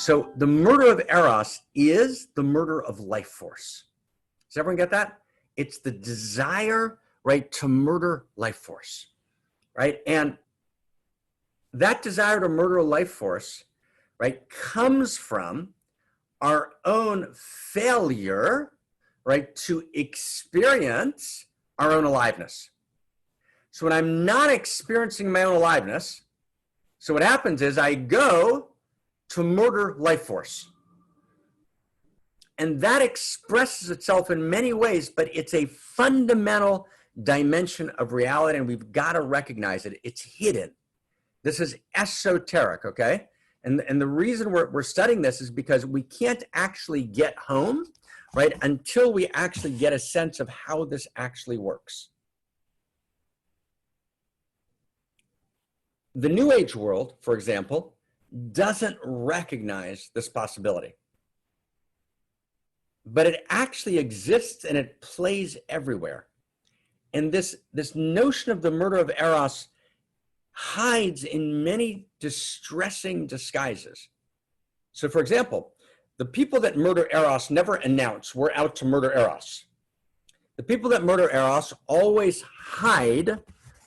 So the murder of Eros is the murder of life force. Does everyone get that? It's the desire, right, to murder life force, right? And that desire to murder life force, right, comes from our own failure, right, to experience our own aliveness. So when I'm not experiencing my own aliveness, so what happens is I go to murder life force. And that expresses itself in many ways, but it's a fundamental dimension of reality, and we've got to recognize it. It's hidden. This is esoteric, okay? And the reason we're studying this is because we can't actually get home, right, until we actually get a sense of how this actually works. The New Age world, for example, doesn't recognize this possibility. But it actually exists and it plays everywhere. And this notion of the murder of Eros hides in many distressing disguises. So for example, the people that murder Eros never announce, we're out to murder Eros. The people that murder Eros always hide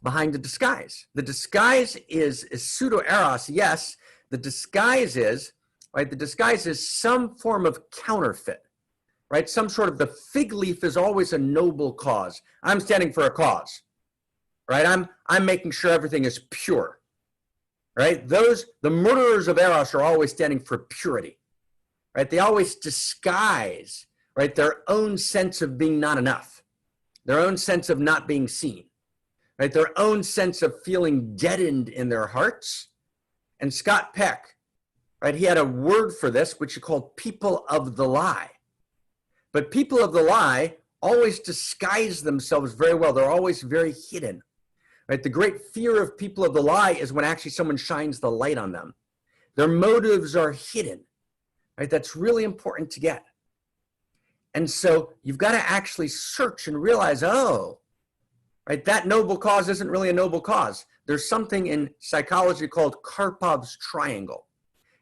behind a disguise. The disguise is pseudo Eros, yes. The disguise is, right, the disguise is some form of counterfeit, right? Some sort of, the fig leaf is always a noble cause. I'm standing for a cause, right? I'm making sure everything is pure, right? The murderers of Eros are always standing for purity, right? They always disguise, right, their own sense of being not enough, their own sense of not being seen, right? Their own sense of feeling deadened in their hearts. And Scott Peck, right, he had a word for this, which he called people of the lie. But people of the lie always disguise themselves very well. They're always very hidden, right? The great fear of people of the lie is when actually someone shines the light on them. Their motives are hidden, right? That's really important to get. And so you've got to actually search and realize, oh, right, that noble cause isn't really a noble cause. There's something in psychology called Karpov's triangle.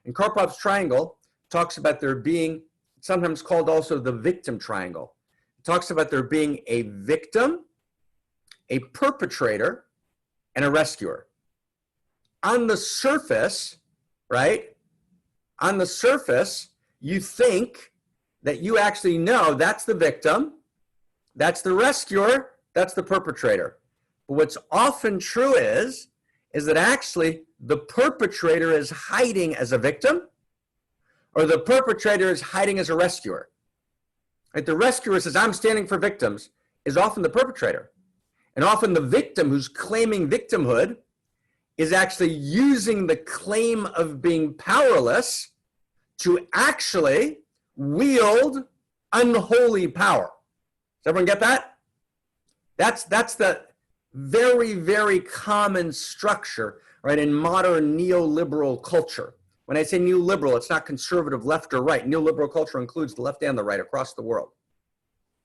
And Karpov's triangle talks about there being, sometimes called also the victim triangle. It talks about there being a victim, a perpetrator, and a rescuer. On the surface, right, on the surface, you think that you actually know that's the victim, that's the rescuer, that's the perpetrator. But what's often true is that actually the perpetrator is hiding as a victim, or the perpetrator is hiding as a rescuer. Right? The rescuer says, I'm standing for victims, is often the perpetrator. And often the victim who's claiming victimhood is actually using the claim of being powerless to actually wield unholy power. Does everyone get that? That's the very, very common structure, right, in modern neoliberal culture. When I say neoliberal, it's not conservative left or right. Neoliberal culture includes the left and the right across the world,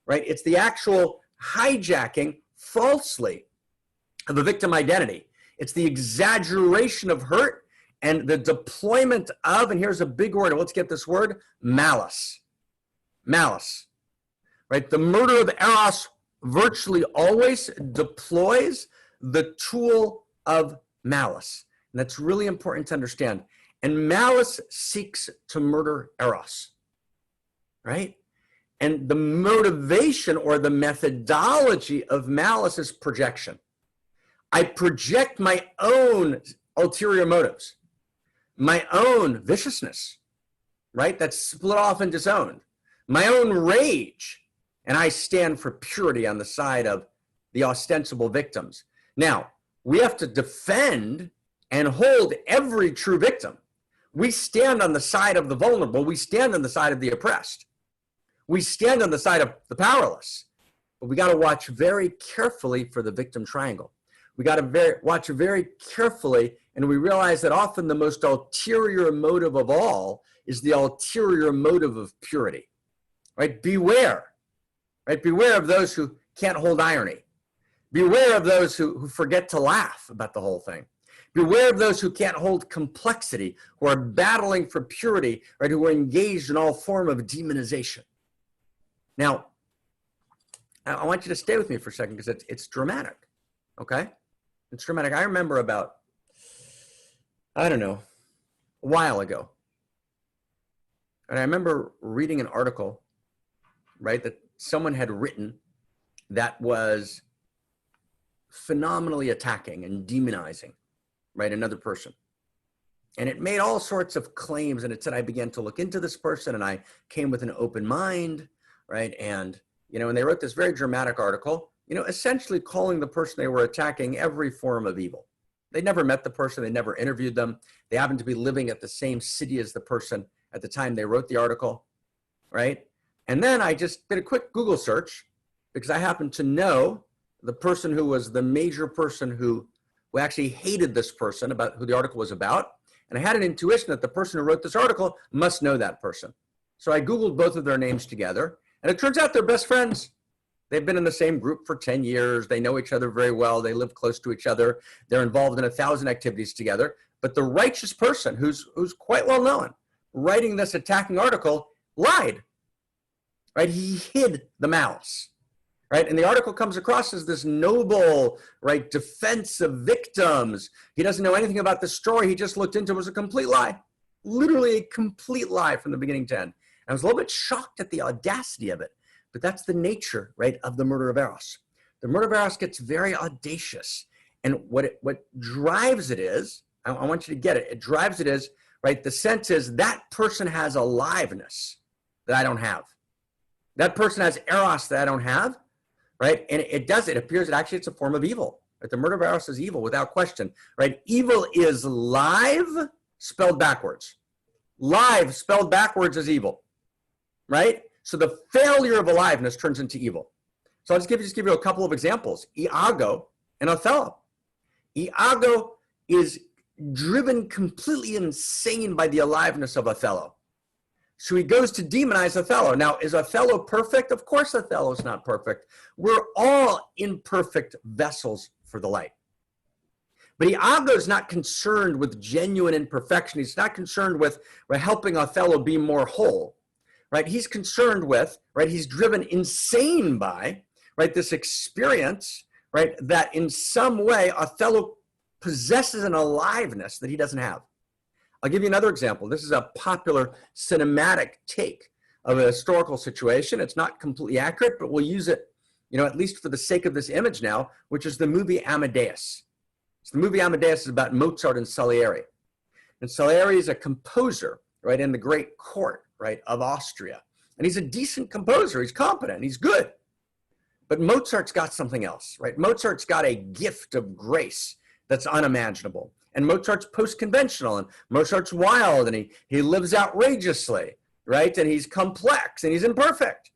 right? It's the actual hijacking falsely of a victim identity. It's the exaggeration of hurt and the deployment of, and here's a big word, let's get this word, malice. Malice, right? The murder of Eros virtually always deploys the tool of malice. And that's really important to understand. And malice seeks to murder Eros, right? And the motivation or the methodology of malice is projection. I project my own ulterior motives, my own viciousness, right? That's split off and disowned, my own rage, and I stand for purity on the side of the ostensible victims. Now, we have to defend and hold every true victim. We stand on the side of the vulnerable. We stand on the side of the oppressed. We stand on the side of the powerless. But we got to watch very carefully for the victim triangle. We got to watch very carefully, and we realize that often the most ulterior motive of all is the ulterior motive of purity, right? Beware, right? Beware of those who can't hold irony. Beware of those who forget to laugh about the whole thing. Beware of those who can't hold complexity, who are battling for purity, right? Who are engaged in all form of demonization. Now, I want you to stay with me for a second because it's dramatic, okay? It's dramatic. I remember about, I don't know, a while ago, and I remember reading an article, right, that someone had written that was phenomenally attacking and demonizing, right, another person. And it made all sorts of claims, and it said I began to look into this person and I came with an open mind, right? And, you know, and they wrote this very dramatic article, you know, essentially calling the person they were attacking every form of evil. They never met the person, they never interviewed them. They happened to be living at the same city as the person at the time they wrote the article, right? And then I just did a quick Google search because I happened to know the person who was the major person who actually hated this person, about who the article was about. And I had an intuition that the person who wrote this article must know that person. So I Googled both of their names together, and it turns out they're best friends. They've been in the same group for 10 years. They know each other very well. They live close to each other. They're involved in 1,000 activities together. But the righteous person, who's quite well known, writing this attacking article, lied, right? He hid the malice, right? And the article comes across as this noble, right, defense of victims. He doesn't know anything about the story. He just looked into it. It was a complete lie, literally a complete lie from the beginning to end. I was a little bit shocked at the audacity of it, but that's the nature, right, of the murder of Eros. The murder of Eros gets very audacious. And what drives it is, I want you to get it, it drives it is, right, the sense is that person has aliveness that I don't have. That person has Eros that I don't have, right? And it appears that actually it's a form of evil. Right? The murder of Eros is evil without question, right? Evil is live spelled backwards. Live spelled backwards is evil, right? So the failure of aliveness turns into evil. So I'll just give you a couple of examples. Iago and Othello. Iago is driven completely insane by the aliveness of Othello. So he goes to demonize Othello. Now, is Othello perfect? Of course Othello's not perfect. We're all imperfect vessels for the light. But Iago's not concerned with genuine imperfection. He's not concerned with helping Othello be more whole, right? He's concerned with, right, he's driven insane by, right, this experience, right, that in some way Othello possesses an aliveness that he doesn't have. I'll give you another example. This is a popular cinematic take of a historical situation. It's not completely accurate, but we'll use it, you know, at least for the sake of this image now, which is the movie Amadeus. So the movie Amadeus is about Mozart and Salieri. And Salieri is a composer, right, in the great court, right, of Austria. And he's a decent composer. He's competent. He's good. But Mozart's got something else, right? Mozart's got a gift of grace that's unimaginable. And Mozart's post-conventional, and Mozart's wild, and he lives outrageously, right? And he's complex, and he's imperfect.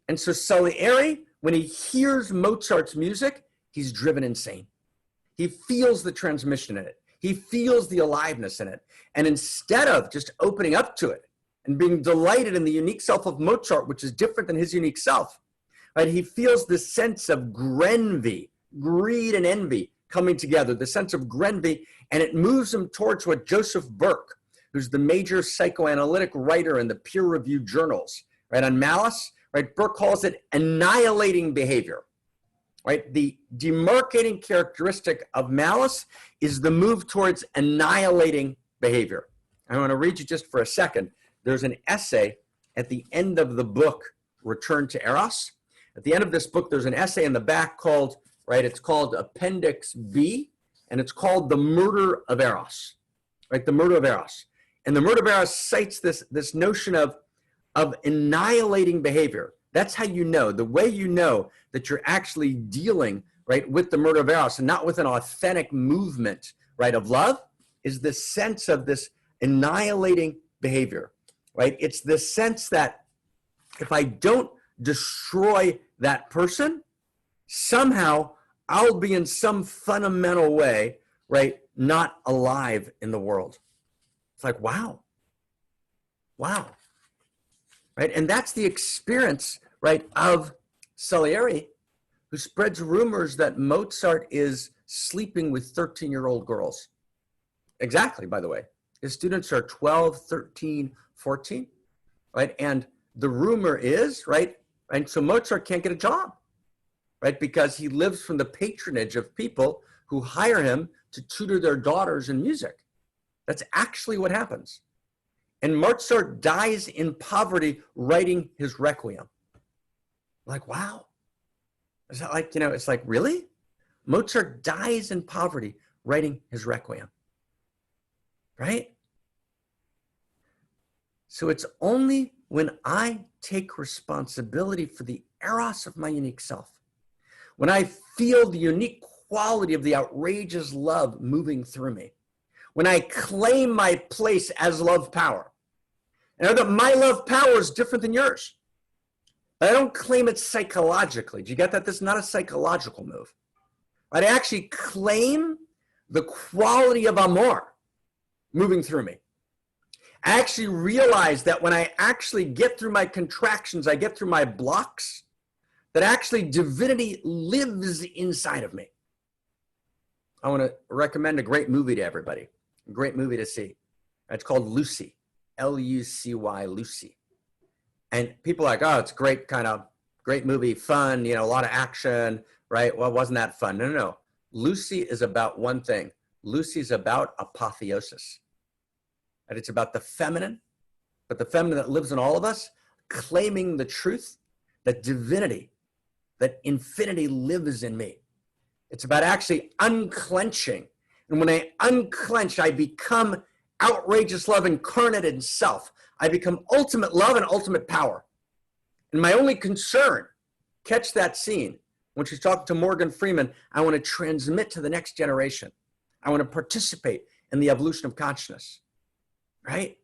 And so Salieri, when he hears Mozart's music, he's driven insane. He feels the transmission in it. He feels the aliveness in it. And instead of just opening up to it and being delighted in the unique self of Mozart, which is different than his unique self, right? He feels this sense of grenvy, greed and envy, coming together, the sense of grenvy, and it moves him towards what Joseph Burke, who's the major psychoanalytic writer in the peer-reviewed journals, right, on malice, right, Burke calls it annihilating behavior, right? The demarcating characteristic of malice is the move towards annihilating behavior. I want to read you just for a second. There's an essay at the end of the book, Return to Eros. At the end of this book, there's an essay in the back called, right, it's called Appendix B, and it's called The Murder of Eros, right, the murder of Eros. And the murder of Eros cites this notion of annihilating behavior. That's how you know, the way you know that you're actually dealing, right, with the murder of Eros and not with an authentic movement, right, of love, is the sense of this annihilating behavior, right? It's the sense that if I don't destroy that person, somehow I'll be in some fundamental way, right, not alive in the world. It's like, wow, right? And that's the experience, right, of Salieri, who spreads rumors that Mozart is sleeping with 13-year-old girls. Exactly, by the way. His students are 12, 13, 14, right? And the rumor is, right? And so Mozart can't get a job, right? Because he lives from the patronage of people who hire him to tutor their daughters in music. That's actually what happens. And Mozart dies in poverty writing his Requiem. Like, wow. Is that like, it's like, really? Mozart dies in poverty writing his Requiem, right? So it's only when I take responsibility for the eros of my unique self, when I feel the unique quality of the outrageous love moving through me, when I claim my place as love power, and know that my love power is different than yours, but I don't claim it psychologically. Do you get that? This is not a psychological move. I actually claim the quality of amor moving through me. I actually realize that when I actually get through my contractions, I get through my blocks, that actually divinity lives inside of me. I want to recommend a great movie to everybody, a great movie to see. It's called Lucy, L-U-C-Y, Lucy. And people are like, oh, it's great, kind of great movie, fun, a lot of action, right? Well, wasn't that fun? No, no, no. Lucy is about one thing. Lucy is about apotheosis. And it's about the feminine, but the feminine that lives in all of us, claiming the truth that divinity, that infinity lives in me. It's about actually unclenching. And when I unclench, I become outrageous love incarnate in self. I become ultimate love and ultimate power. And my only concern, catch that scene, when she's talking to Morgan Freeman, I want to transmit to the next generation. I want to participate in the evolution of consciousness, right?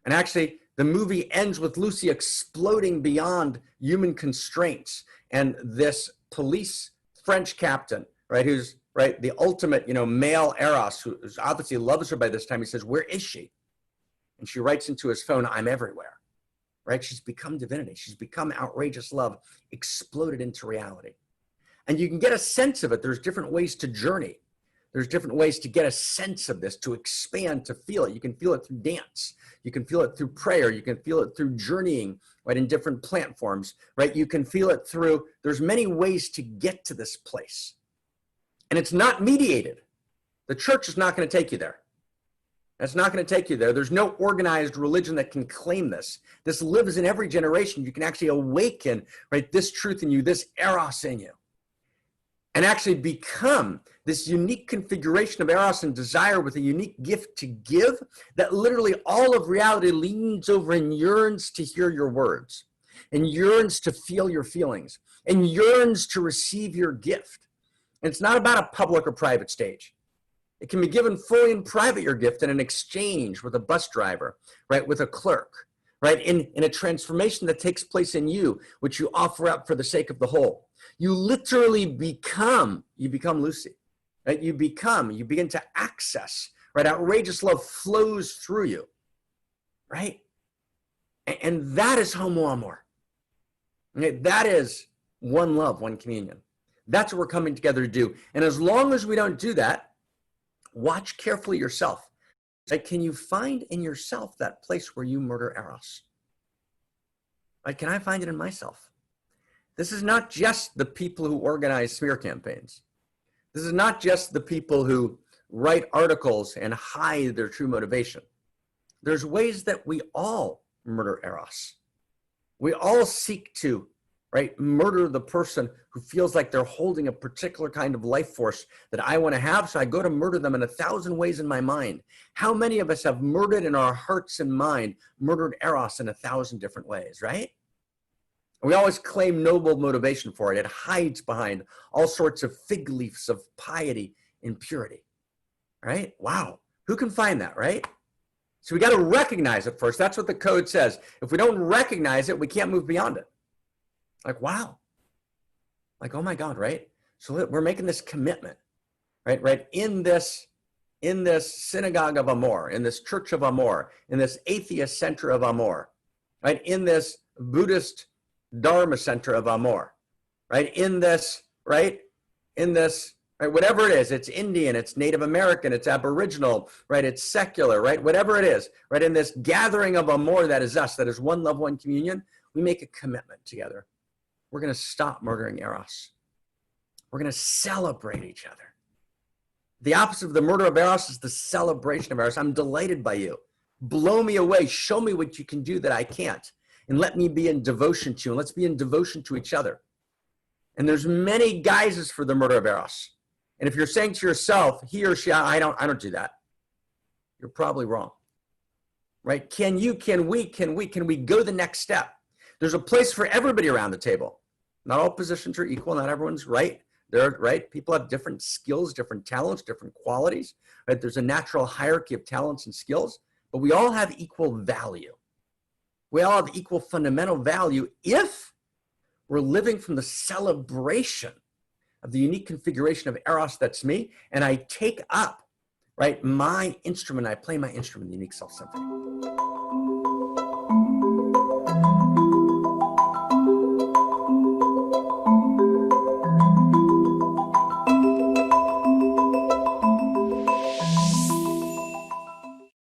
And actually, the movie ends with Lucy exploding beyond human constraints. And this police French captain, right, who's, right, the ultimate, male Eros, who obviously loves her by this time, he says, where is she? And she writes into his phone, I'm everywhere, right? She's become divinity. She's become outrageous love, exploded into reality. And you can get a sense of it. There's different ways to journey. There's different ways to get a sense of this, to expand, to feel it. You can feel it through dance. You can feel it through prayer. You can feel it through journeying, right, in different plant forms, right? You can feel it through, there's many ways to get to this place. And it's not mediated. The church is not going to take you there. That's not going to take you there. There's no organized religion that can claim this. This lives in every generation. You can actually awaken, right, this truth in you, this eros in you, and actually become this unique configuration of eros and desire with a unique gift to give that literally all of reality leans over and yearns to hear your words and yearns to feel your feelings and yearns to receive your gift. And it's not about a public or private stage. It can be given fully in private, your gift, in an exchange with a bus driver, right, with a clerk, right, in a transformation that takes place in you, which you offer up for the sake of the whole. You literally become Lucy, right? You begin to access, right? Outrageous love flows through you, right? And that is Homo Amor. Okay? That is one love, one communion. That's what we're coming together to do. And as long as we don't do that, watch carefully yourself. Like, can you find in yourself that place where you murder Eros? Like, can I find it in myself? This is not just the people who organize smear campaigns. This is not just the people who write articles and hide their true motivation. There's ways that we all murder Eros. We all seek to, right, murder the person who feels like they're holding a particular kind of life force that I want to have, so I go to murder them in 1,000 ways in my mind. How many of us have murdered in our hearts and mind, murdered Eros in 1,000 different ways, right? We always claim noble motivation for it. It hides behind all sorts of fig leaves of piety and purity, right? Wow, who can find that, right? So we got to recognize it first. That's what the code says. If we don't recognize it, we can't move beyond it. Like, wow. Like, oh my God, right? So we're making this commitment, right? In this synagogue of Amor, in this Church of Amor, in this atheist center of Amor, right? In this Buddhist Dharma center of Amor, right? In this right? Whatever it is, it's Indian, it's Native American, it's Aboriginal, right? It's secular, right? Whatever it is, right? In this gathering of Amor that is us, that is one love, one communion, we make a commitment together. We're going to stop murdering Eros. We're going to celebrate each other. The opposite of the murder of Eros is the celebration of Eros. I'm delighted by you. Blow me away. Show me what you can do that I can't. And let me be in devotion to you. And let's be in devotion to each other. And there's many guises for the murder of Eros. And if you're saying to yourself, he or she, I don't do that, you're probably wrong. Right? Can we go the next step? There's a place for everybody around the table. Not all positions are equal. Not everyone's right. Right? People have different skills, different talents, different qualities. Right? There's a natural hierarchy of talents and skills, but we all have equal value. We all have equal fundamental value if we're living from the celebration of the unique configuration of Eros that's me, and I take up, right, my instrument, I play my instrument, the unique self symphony.